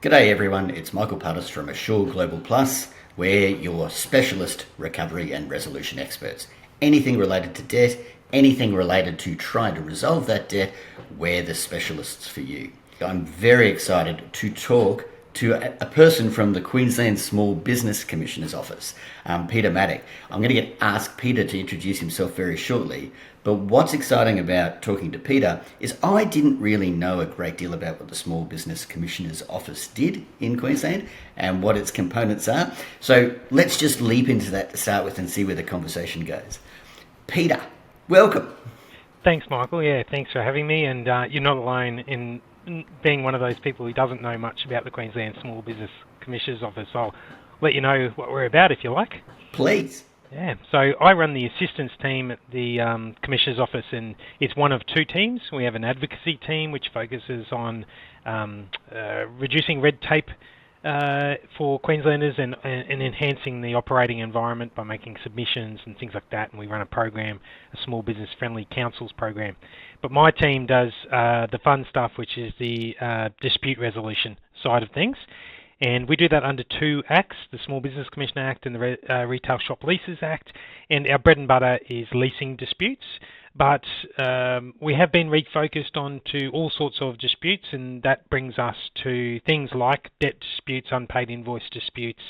G'day everyone, it's Michael Partis from Assure Global Plus. We're your specialist recovery and resolution experts. Anything related to debt, anything related to trying to resolve that debt, we're the specialists for you. I'm very excited to talk to a person from the Queensland Small Business Commissioner's office, Peter Maddock. I'm going to ask Peter to introduce himself very shortly, but what's exciting about talking to Peter is I didn't really know a great deal about what the Small Business Commissioner's office did in Queensland and what its components are. So let's just leap into that to start with and see where the conversation goes. Peter, welcome. Thanks, Michael. Yeah, thanks for having me. And you're not alone in being one of those people who doesn't know much about the Queensland Small Business Commissioner's office. I'll let you know what we're about if you like. Please. Yeah, so I run the assistance team at the Commissioner's office, and it's one of two teams. We have an advocacy team which focuses on reducing red tape for Queenslanders and enhancing the operating environment by making submissions and things like that. And we run a program, a small business friendly councils program. But my team does the fun stuff, which is the dispute resolution side of things. And we do that under two acts, the Small Business Commissioner Act and the Retail Shop Leases Act. And our bread and butter is leasing disputes. But we have been refocused on to all sorts of disputes, and that brings us to things like debt disputes, unpaid invoice disputes.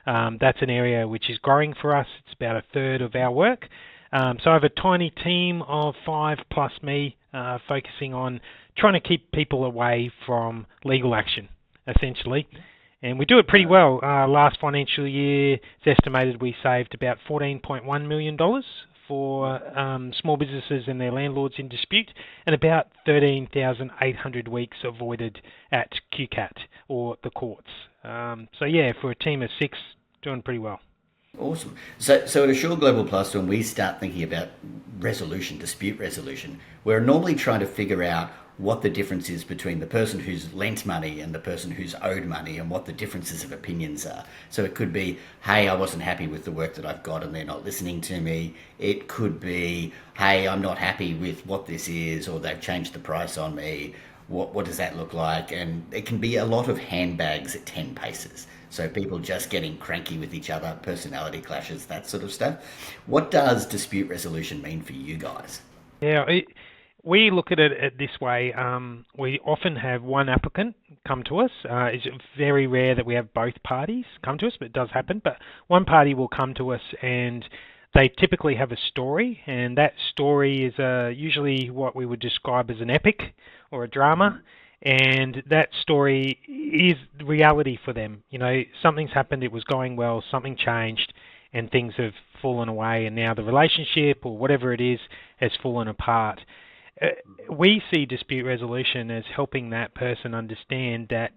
That's an area which is growing for us. It's about a third of our work. So I have a tiny team of 5 plus me focusing on trying to keep people away from legal action, essentially. And we do it pretty well. Last financial year, it's estimated we saved about $14.1 million for small businesses and their landlords in dispute, and about 13,800 weeks avoided at QCAT or the courts. So yeah, for a team of 6, doing pretty well. Awesome. So at Assure Global Plus, when we start thinking about resolution, dispute resolution, we're normally trying to figure out what the difference is between the person who's lent money and the person who's owed money, and what the differences of opinions are. So it could be, hey, I wasn't happy with the work that I've got and they're not listening to me. It could be, hey, I'm not happy with what this is, or they've changed the price on me. What does that look like? And it can be a lot of handbags at 10 paces. So people just getting cranky with each other, personality clashes, that sort of stuff. What does dispute resolution mean for you guys? Yeah, we look at it this way. We often have one applicant come to us. It's very rare that we have both parties come to us, but it does happen. But one party will come to us and they typically have a story, and that story is usually what we would describe as an epic or a drama. And that story is reality for them. You know, something's happened, it was going well, something changed, and things have fallen away, and now the relationship or whatever it is has fallen apart. We see dispute resolution as helping that person understand that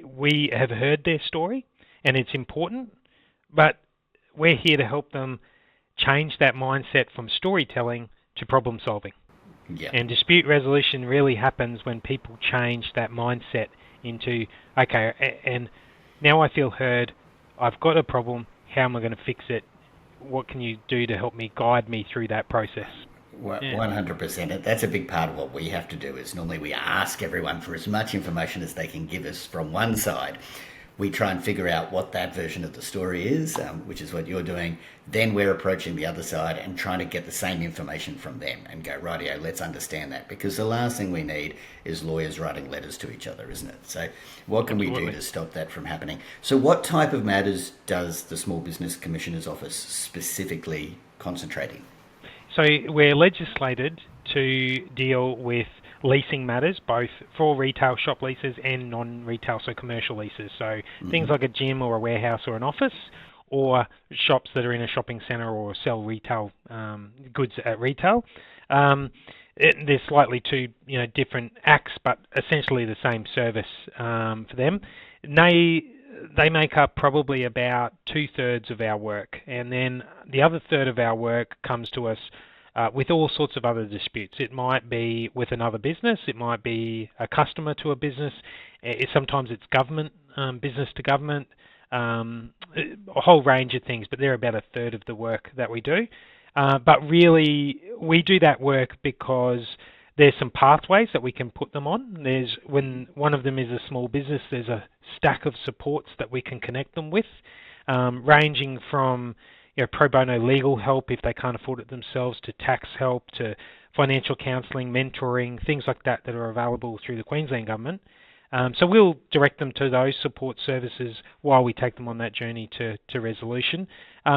we have heard their story and it's important, but we're here to help them change that mindset from storytelling to problem solving. Yeah. And dispute resolution really happens when people change that mindset into, okay, and now I feel heard, I've got a problem, how am I going to fix it? What can you do to help me, guide me through that process? 100%. That's a big part of what we have to do. Is normally we ask everyone for as much information as they can give us from one side. We try and figure out what that version of the story is, which is what you're doing. Then we're approaching the other side and trying to get the same information from them and go, rightio, let's understand that. Because the last thing we need is lawyers writing letters to each other, isn't it? So what can we do to stop that from happening? So what type of matters does the Small Business Commissioner's office specifically concentrate in? So we're legislated to deal with leasing matters, both for retail shop leases and non-retail, so commercial leases. So things like a gym or a warehouse or an office, or shops that are in a shopping centre or sell retail goods at retail. There's slightly two different acts, but essentially the same service for them. They make up probably about 2/3 of our work, and then the other third of our work comes to us with all sorts of other disputes. It might be with another business, it might be a customer to a business, sometimes it's government, business to government, a whole range of things, but they're about a third of the work that we do. But really, we do that work because there's some pathways that we can put them on. When one of them is a small business, there's a stack of supports that we can connect them with, ranging from pro bono legal help if they can't afford it themselves, to tax help, to financial counselling, mentoring, things like that that are available through the Queensland Government. So we'll direct them to those support services while we take them on that journey to resolution,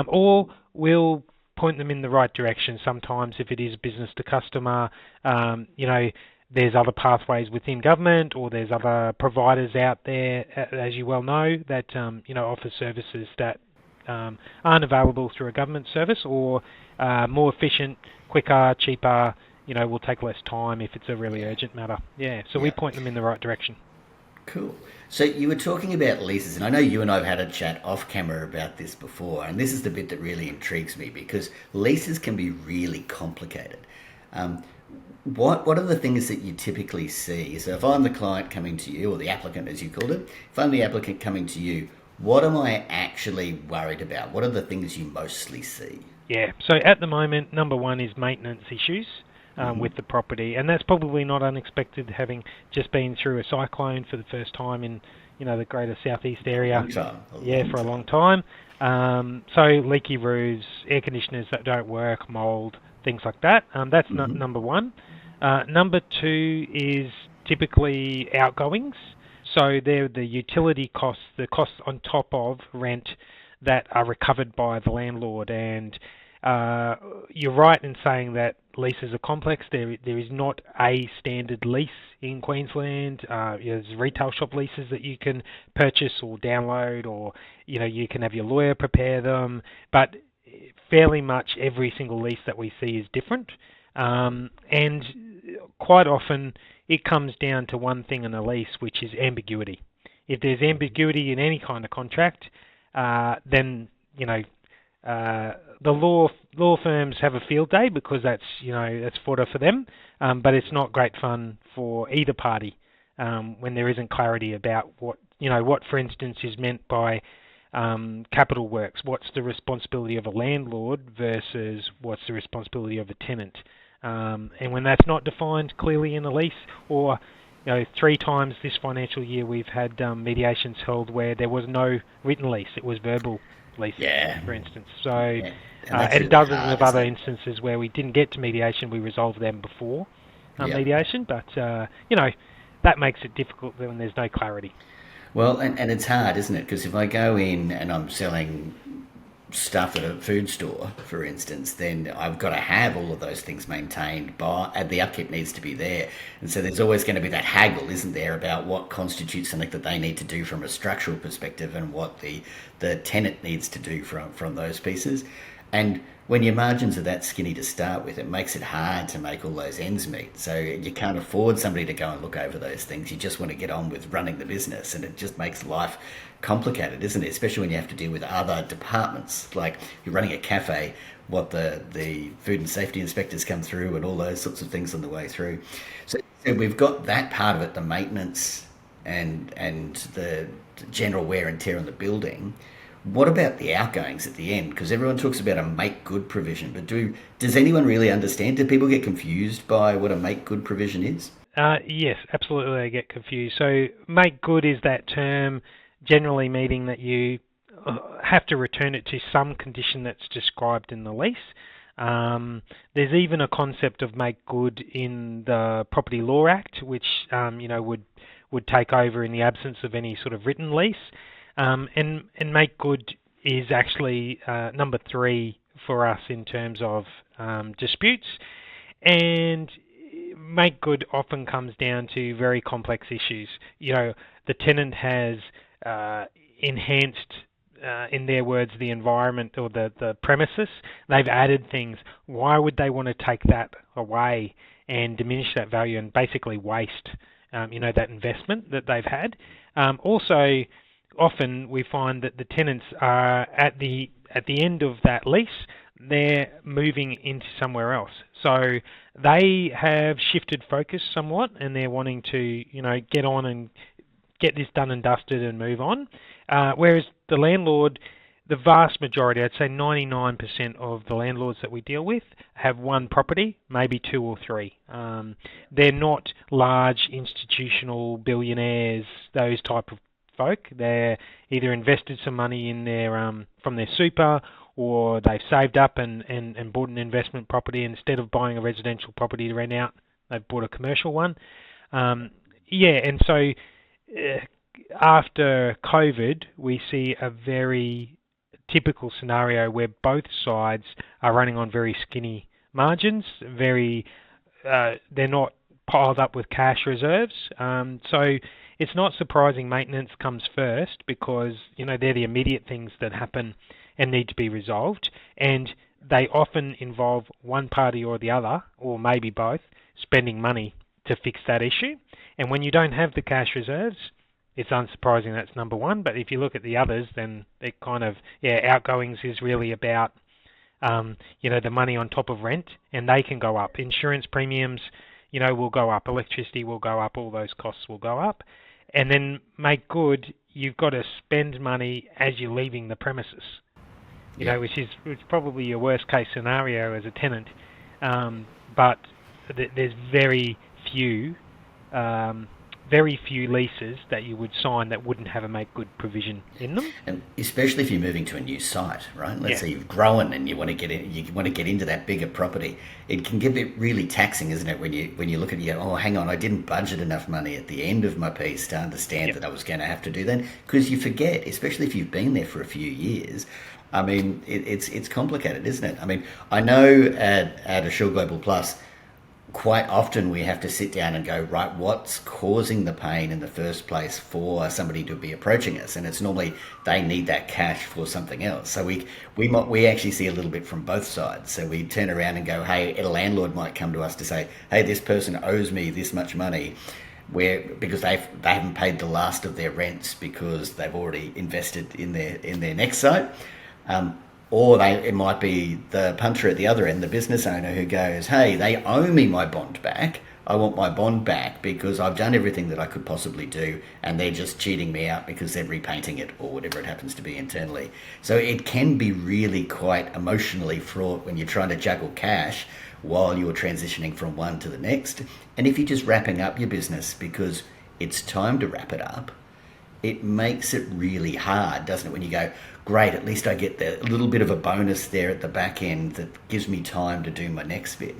or we'll point them in the right direction. Sometimes if it is business to customer, there's other pathways within government, or there's other providers out there, as you well know, that offer services that aren't available through a government service, or more efficient, quicker, cheaper, will take less time if it's a really urgent matter. So we point them in the right direction. Cool. So you were talking about leases, and I know you and I have had a chat off camera about this before, and this is the bit that really intrigues me, because leases can be really complicated. What are the things that you typically see? So if I'm the client coming to you, or the applicant as you called it, if I'm the applicant coming to you, what am I actually worried about? What are the things you mostly see? Yeah, so at the moment, number one is maintenance issues with the property, and that's probably not unexpected, having just been through a cyclone for the first time in the greater southeast area. For a long time. So leaky roofs, air conditioners that don't work, mould, things like that. That's number one. Number two is typically outgoings. So they're the utility costs, the costs on top of rent that are recovered by the landlord. And you're right in saying that leases are complex. There is not a standard lease in Queensland. There's retail shop leases that you can purchase or download, or you can have your lawyer prepare them. But fairly much every single lease that we see is different. And quite often it comes down to one thing in a lease, which is ambiguity. If there's ambiguity in any kind of contract, then the law firms have a field day, because that's fodder for them. But it's not great fun for either party when there isn't clarity about what for instance is meant by capital works. What's the responsibility of a landlord versus what's the responsibility of a tenant? And when that's not defined clearly in a lease, or 3 times this financial year we've had mediations held where there was no written lease, it was verbal leases, for instance. So and dozens of other instances where we didn't get to mediation, we resolved them before mediation. But that makes it difficult when there's no clarity. Well, and it's hard, isn't it? Because if I go in and I'm selling stuff at a food store, for instance, then I've got to have all of those things maintained, and the upkeep needs to be there. And so there's always going to be that haggle, isn't there, about what constitutes something that they need to do from a structural perspective, and what the tenant needs to do from those pieces. And when your margins are that skinny to start with, it makes it hard to make all those ends meet. So you can't afford somebody to go and look over those things. You just want to get on with running the business, and it just makes life complicated, isn't it? Especially when you have to deal with other departments. Like you're running a cafe, what the food and safety inspectors come through, and all those sorts of things on the way through. So we've got that part of it, the maintenance and the general wear and tear on the building. What about the outgoings at the end? Because everyone talks about a make good provision, but does anyone really understand? Do people get confused by what a make good provision is? Yes, absolutely, they get confused. So make good is that term generally meaning that you have to return it to some condition that's described in the lease. There's even a concept of make good in the Property Law Act, which would take over in the absence of any sort of written lease. And make good is actually number 3 for us in terms of disputes. And make good often comes down to very complex issues. The tenant has enhanced, in their words, the environment or the premises. They've added things. Why would they want to take that away and diminish that value and basically waste, that investment that they've had? Also, often we find that the tenants are at the end of that lease, they're moving into somewhere else. So they have shifted focus somewhat, and they're wanting to, get on and get this done and dusted and move on. Whereas the landlord, the vast majority, I'd say 99% of the landlords that we deal with have one property, maybe 2 or 3. They're not large institutional billionaires, those type of folk. They're either invested some money in their from their super, or they've saved up and bought an investment property. Instead of buying a residential property to rent out, they've bought a commercial one. And so after COVID, we see a very typical scenario where both sides are running on very skinny margins. They're not piled up with cash reserves. So it's not surprising maintenance comes first, because they're the immediate things that happen and need to be resolved, and they often involve one party or the other, or maybe both, spending money to fix that issue. And when you don't have the cash reserves, it's unsurprising that's number one. But if you look at the others, then it kind of, outgoings is really about, the money on top of rent, and they can go up. Insurance premiums, will go up. Electricity will go up. All those costs will go up. And then make good, you've got to spend money as you're leaving the premises, which is probably your worst case scenario as a tenant. But there's very few leases that you would sign that wouldn't have a make good provision in them. And especially if you're moving to a new site, right? Let's say you've grown and you want to get into that bigger property. It can get really taxing, isn't it? When you look at hang on, I didn't budget enough money at the end of my piece to understand that I was going to have to do that, because you forget, especially if you've been there for a few years. I mean, it's complicated, isn't it? I mean, I know at Assure Global Plus, quite often we have to sit down and go, right, what's causing the pain in the first place for somebody to be approaching us? And it's normally they need that cash for something else. So we actually see a little bit from both sides. So we turn around and go, hey, a landlord might come to us to say, hey, this person owes me this much money, because they haven't paid the last of their rents because they've already invested in their next site. Or it might be the punter at the other end, the business owner, who goes, hey, they owe me my bond back. I want my bond back because I've done everything that I could possibly do, and they're just cheating me out because they're repainting it or whatever it happens to be internally. So it can be really quite emotionally fraught when you're trying to juggle cash while you're transitioning from one to the next. And if you're just wrapping up your business because it's time to wrap it up, it makes it really hard, doesn't it? When you go, great, at least I get a little bit of a bonus there at the back end that gives me time to do my next bit.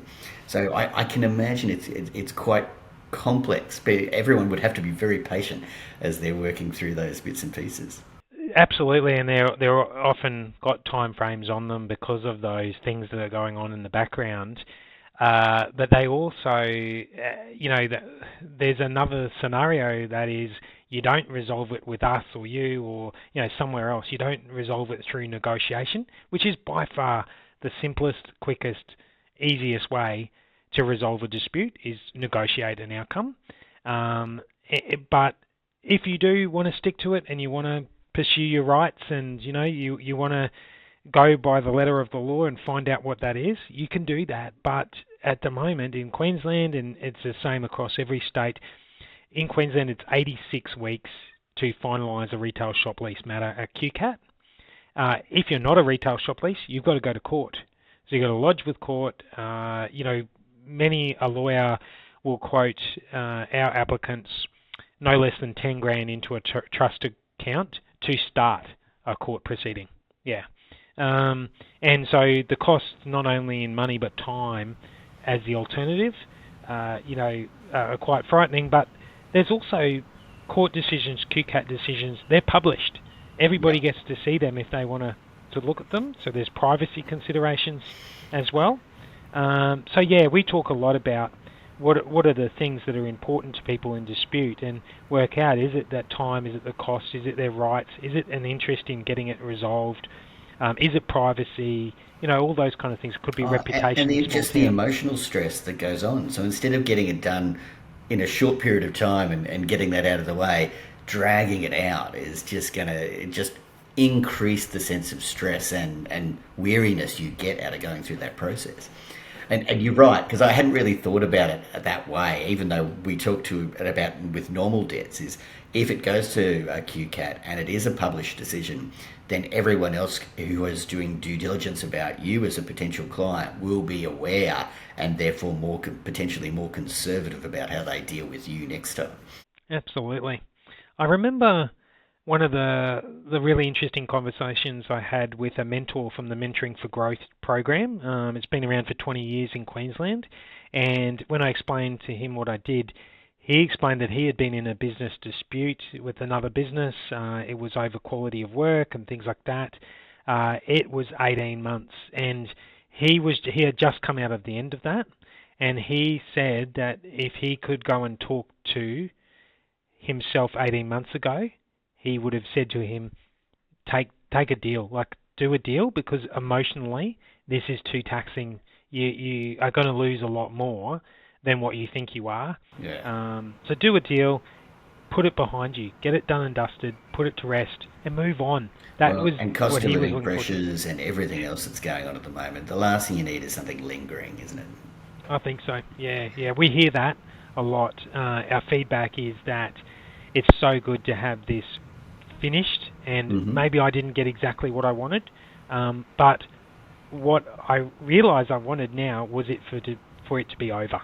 So I can imagine it's quite complex, but everyone would have to be very patient as they're working through those bits and pieces. Absolutely, and they're often got time frames on them because of those things that are going on in the background. But they also, there's another scenario that is, you don't resolve it with us or you or somewhere else. You don't resolve it through negotiation, which is by far the simplest, quickest, easiest way to resolve a dispute, is negotiate an outcome. But if you do want to stick to it and you want to pursue your rights and you want to go by the letter of the law and find out what that is, you can do that. But at the moment in Queensland, and it's the same across every state, in Queensland it's 86 weeks to finalise a retail shop lease matter at QCAT. If you're not a retail shop lease, you've got to go to court. So you've got to lodge with court. Many a lawyer will quote our applicants no less than 10 grand into a trust account to start a court proceeding. And so the costs, not only in money but time as the alternative, are quite frightening. But there's also court decisions, QCAT decisions, they're published. Everybody gets to see them if they want to look at them. So there's privacy considerations as well. We talk a lot about what are the things that are important to people in dispute, and work out, is it that time, is it the cost, is it their rights, is it an interest in getting it resolved, is it privacy, all those kind of things. Could be reputation. And just the emotional stress that goes on. So instead of getting it done in a short period of time and getting that out of the way, dragging it out is just going to just increase the sense of stress and weariness you get out of going through that process. And you're right, because I hadn't really thought about it that way, even though we talked about with normal debts, is if it goes to a QCAT and it is a published decision, then everyone else who is doing due diligence about you as a potential client will be aware and therefore potentially more conservative about how they deal with you next time. Absolutely. I remember one of the really interesting conversations I had with a mentor from the Mentoring for Growth program. It's been around for 20 years in Queensland, and when I explained to him what I did, he explained that he had been in a business dispute with another business. It was over quality of work and things like that. It was 18 months, and he had just come out of the end of that, and he said that if he could go and talk to himself 18 months ago, he would have said to him, take a deal, like do a deal, because emotionally this is too taxing. You are going to lose a lot more than what you think you are. Yeah. So do a deal, put it behind you, get it done and dusted, put it to rest, and move on. That was And cost what of he was living looking for. pressures and everything else that's going on at the moment. The last thing you need is something lingering, isn't it? I think so. Yeah. We hear that a lot. Our feedback is that it's so good to have this finished, and maybe I didn't get exactly what I wanted, but what I realised I wanted now was for it to be over.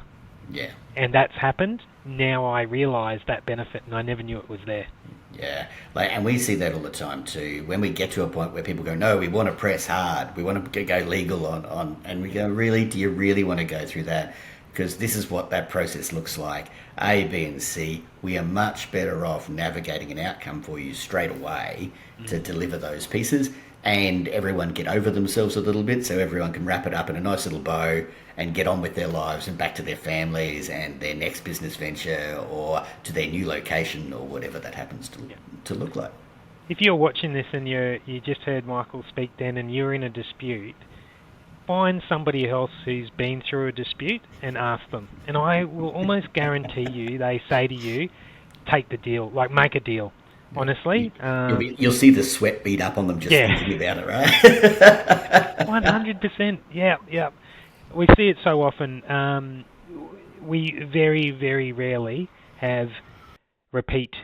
Yeah. And that's happened. Now I realise that benefit, and I never knew it was there. Yeah, and we see that all the time too. When we get to a point where people go, no, we want to press hard, we want to go legal on, and we go, really, do you really want to go through that? Because this is what that process looks like. A, B, and C. We are much better off navigating an outcome for you straight away to deliver those pieces, and everyone get over themselves a little bit, so everyone can wrap it up in a nice little bow and get on with their lives and back to their families and their next business venture or to their new location or whatever that happens to look like. If you're watching this and you just heard Michael speak then and you're in a dispute, find somebody else who's been through a dispute and ask them. And I will almost guarantee you they say to you, take the deal, like make a deal. Honestly, you'll see the sweat beat up on them just thinking about it, right? 100%. Yeah. We see it so often. We very, very rarely have repeat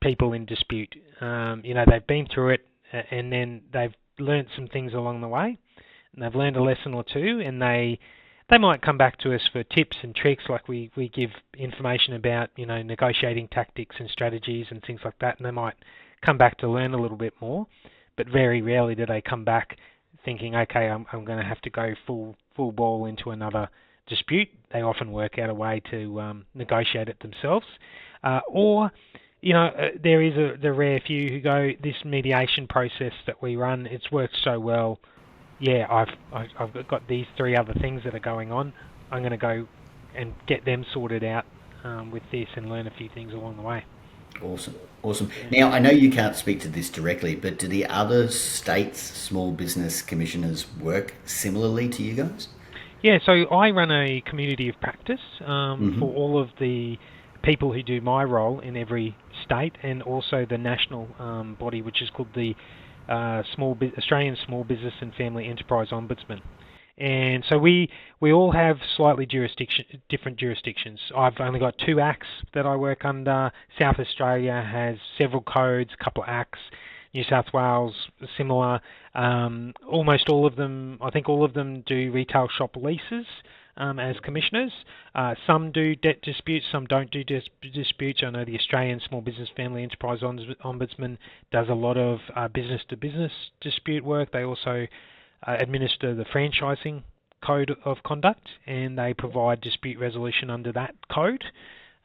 people in dispute. They've been through it, and then they've learnt some things along the way, and they've learned a lesson or two, and they might come back to us for tips and tricks, like we give information about, negotiating tactics and strategies and things like that, and they might come back to learn a little bit more, but very rarely do they come back thinking, okay, I'm going to have to go full ball into another dispute. They often work out a way to negotiate it themselves, or there is the rare few who go, this mediation process that we run, it's worked so well. Yeah, I've got these 3 other things that are going on. I'm going to go and get them sorted out with this and learn a few things along the way. Awesome. Now, I know you can't speak to this directly, but do the other states' small business commissioners work similarly to you guys? Yeah, so I run a community of practice for all of the people who do my role in every state, and also the national body, which is called the Australian Small Business and Family Enterprise Ombudsman. And so we all have slightly different jurisdictions. I've only got 2 acts that I work under. South Australia has several codes, a couple of acts. New South Wales, similar. Almost all of them, I think all of them do retail shop leases as commissioners. Some do debt disputes, some don't do disputes. I know the Australian Small Business Family Enterprise Ombudsman does a lot of business-to-business dispute work. They also administer the franchising code of conduct, and they provide dispute resolution under that code.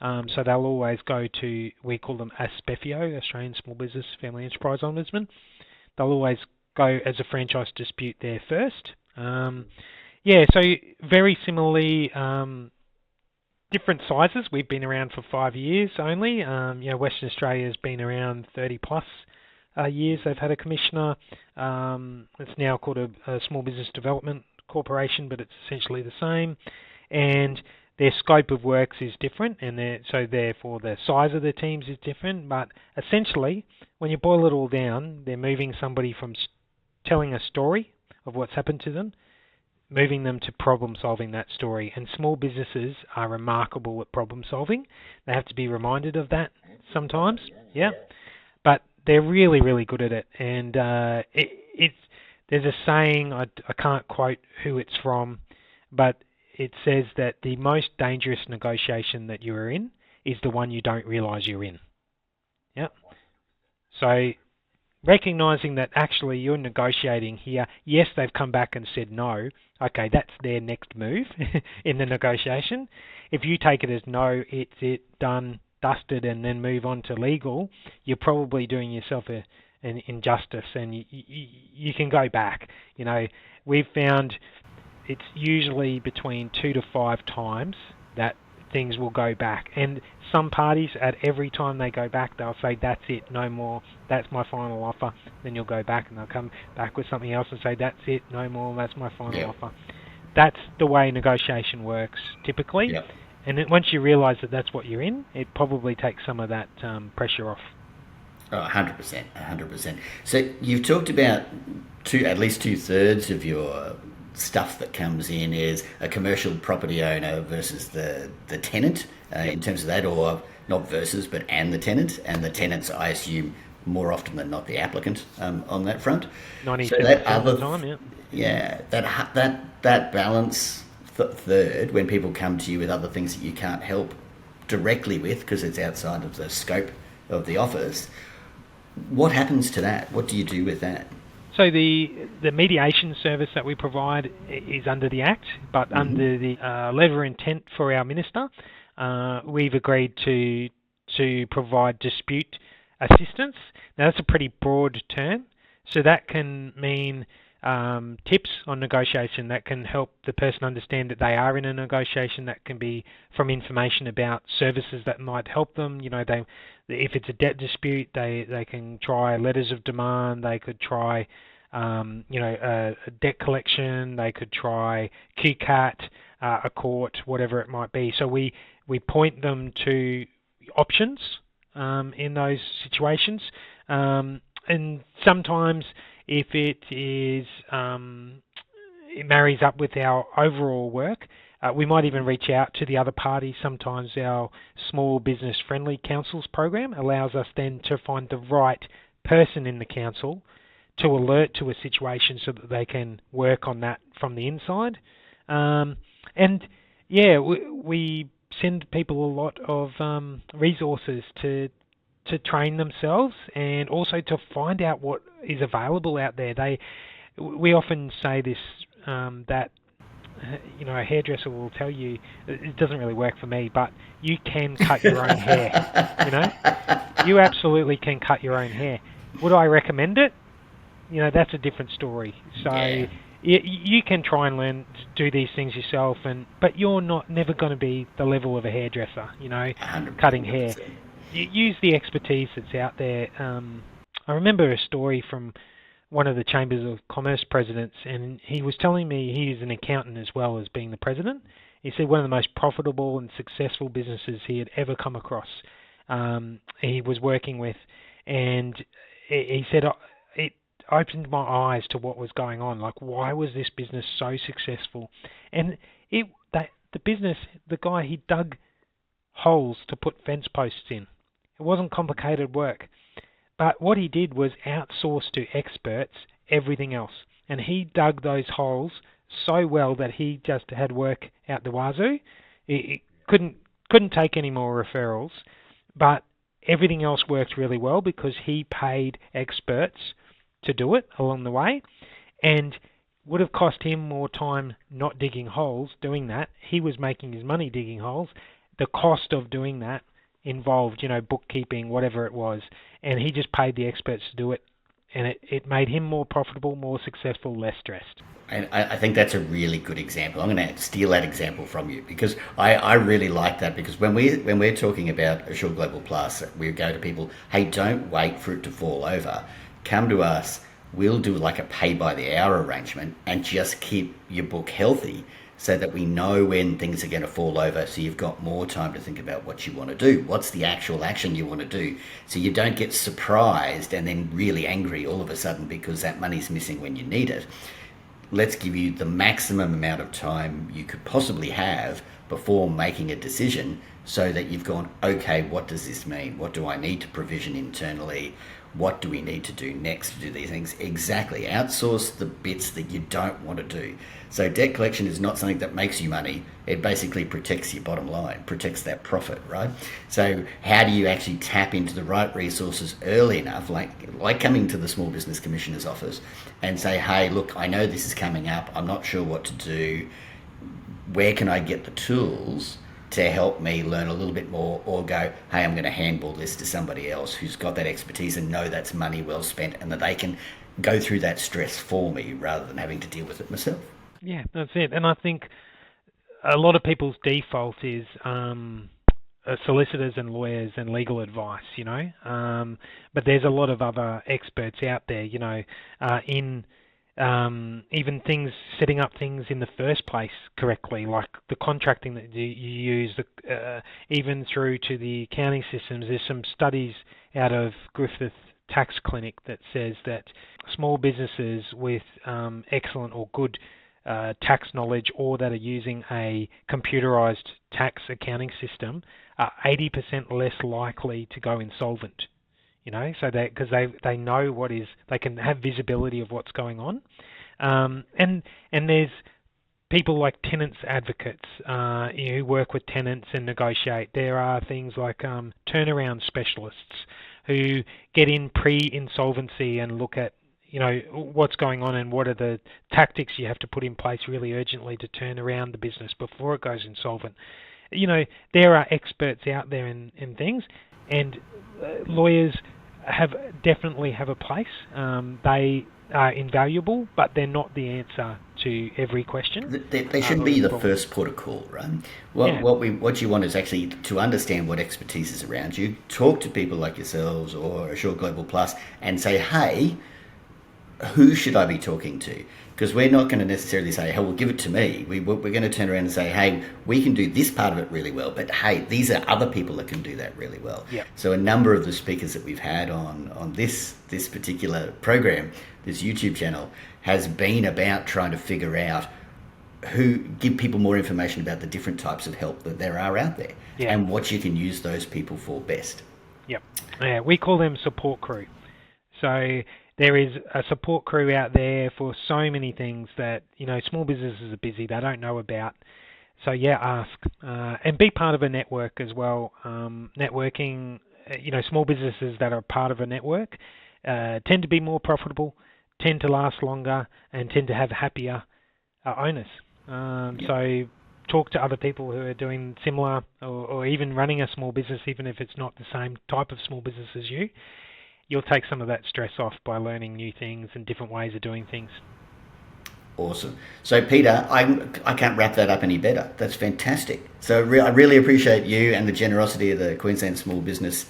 So they'll always go to, we call them ASPEFIO, Australian Small Business Family Enterprise Ombudsman. They'll always go as a franchise dispute there first. So very similarly, different sizes. We've been around for 5 years only. Western Australia has been around 30 plus years. They've had a commissioner. It's now called a Small Business Development Corporation, but it's essentially the same. And their scope of works is different, and therefore the size of the teams is different. But essentially, when you boil it all down, they're moving somebody from telling a story of what's happened to them, moving them to problem solving that story. And small businesses are remarkable at problem solving. They have to be reminded of that sometimes. Yeah. But they're really, really good at it. And there's a saying, I can't quote who it's from, but it says that the most dangerous negotiation that you're in is the one you don't realise you're in. Yeah. So recognising that actually you're negotiating here, yes, they've come back and said no, okay, that's their next move in the negotiation. If you take it as no, it's it, done, dusted, and then move on to legal, you're probably doing yourself an injustice, and you can go back. You know, we've found it's usually between 2 to 5 times that things will go back, and some parties, at every time they go back, they'll say that's it, no more, that's my final offer. Then you'll go back and they'll come back with something else and say that's it, no more, that's my final offer. That's the way negotiation works typically. And then once you realise that that's what you're in, it probably takes some of that pressure off. 100%, 100%. So you've talked about at least 2/3 of your stuff that comes in is a commercial property owner versus the tenant in terms of that, or not versus, but and the tenant. And the tenant's, I assume, more often than not the applicant on that front. 97% so that of the time, that balance third, when people come to you with other things that you can't help directly with because it's outside of the scope of the office, what happens to that? What do you do with that? So the mediation service that we provide is under the Act, but under the letter of intent for our Minister, we've agreed to provide dispute assistance. Now that's a pretty broad term, so that can mean tips on negotiation, that can help the person understand that they are in a negotiation, that can be from information about services that might help them. You know, if it's a debt dispute, they can try letters of demand, they could try a debt collection, they could try QCAT, a court, whatever it might be. So we point them to options in those situations, and sometimes if it is it marries up with our overall work, we might even reach out to the other party. Sometimes our Small Business Friendly Councils program allows us then to find the right person in the council to alert to a situation so that they can work on that from the inside. We send people a lot of resources to train themselves, and also to find out what is available out there. We often say this, that a hairdresser will tell you it doesn't really work for me, but you can cut your own hair. You absolutely can cut your own hair. Would I recommend it? That's a different story. So you can try and learn to do these things yourself, but you're never going to be the level of a hairdresser. 100%. Cutting hair. You use the expertise that's out there. I remember a story from one of the Chambers of Commerce presidents, and he was telling me he's an accountant as well as being the president. He said one of the most profitable and successful businesses he had ever come across, he was working with, and he said it opened my eyes to what was going on. Like, why was this business so successful? And the guy, he dug holes to put fence posts in. It wasn't complicated work. But what he did was outsource to experts everything else. And he dug those holes so well that he just had work out the wazoo. He couldn't take any more referrals. But everything else worked really well because he paid experts to do it along the way. And would have cost him more time not digging holes doing that. He was making his money digging holes. The cost of doing that involved, bookkeeping, whatever it was, and he just paid the experts to do it, and it made him more profitable, more successful, less stressed. And I think that's a really good example. I'm going to steal that example from you, because I really like that, because when we're talking about Assure Global Plus, we go to people, hey, don't wait for it to fall over. Come to us. We'll do like a pay-by-the-hour arrangement and just keep your book healthy, so that we know when things are going to fall over, so you've got more time to think about what you want to do. What's the actual action you want to do? So you don't get surprised and then really angry all of a sudden because that money's missing when you need it. Let's give you the maximum amount of time you could possibly have before making a decision, so that you've gone, okay, what does this mean? What do I need to provision internally? What do we need to do next to do these things? Exactly. Outsource the bits that you don't want to do. So debt collection is not something that makes you money. It basically protects your bottom line, protects that profit, right? So how do you actually tap into the right resources early enough, like coming to the Small Business Commissioner's office and say, hey, look, I know this is coming up. I'm not sure what to do. Where can I get the tools to help me learn a little bit more, or go, hey, I'm going to handball this to somebody else who's got that expertise and know that's money well spent, and that they can go through that stress for me rather than having to deal with it myself. Yeah, that's it. And I think a lot of people's default is solicitors and lawyers and legal advice, but there's a lot of other experts out there, in even things, setting up things in the first place correctly, like the contracting that you use, even through to the accounting systems. There's some studies out of Griffith Tax Clinic that says that small businesses with excellent or good tax knowledge, or that are using a computerized tax accounting system, are 80% less likely to go insolvent. So because they know they can have visibility of what's going on, and there's people like tenants advocates who work with tenants and negotiate. There are things like turnaround specialists who get in pre-insolvency and look at what's going on and what are the tactics you have to put in place really urgently to turn around the business before it goes insolvent. There are experts out there in things, and lawyers definitely have a place. They are invaluable, but they're not the answer to every question. They shouldn't be the first port of call, right? What you want is actually to understand what expertise is around you, talk to people like yourselves or Assure Global Plus, and say, hey, who should I be talking to? Because we're not going to necessarily say, hey, well, give it to me. We're going to turn around and say, hey, we can do this part of it really well, but hey, these are other people that can do that really well. Yep. So a number of the speakers that we've had on this particular program, this YouTube channel, has been about trying to figure out give people more information about the different types of help that there are out there, and what you can use those people for best. Yep. Yeah, we call them support crew. So there is a support crew out there for so many things that, small businesses are busy, they don't know about. So ask, and be part of a network as well. Networking, small businesses that are part of a network tend to be more profitable, tend to last longer, and tend to have happier owners. So talk to other people who are doing similar or even running a small business, even if it's not the same type of small business as you. You'll take some of that stress off by learning new things and different ways of doing things. Awesome. So, Peter, I can't wrap that up any better. That's fantastic. So I really appreciate you and the generosity of the Queensland Small Business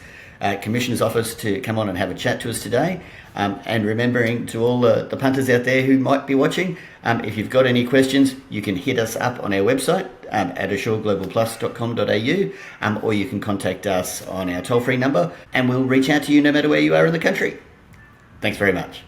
Commissioner's Office to come on and have a chat to us today. And remembering to all the punters out there who might be watching, if you've got any questions, you can hit us up on our website at assureglobalplus.com.au, or you can contact us on our toll-free number, and we'll reach out to you no matter where you are in the country. Thanks very much.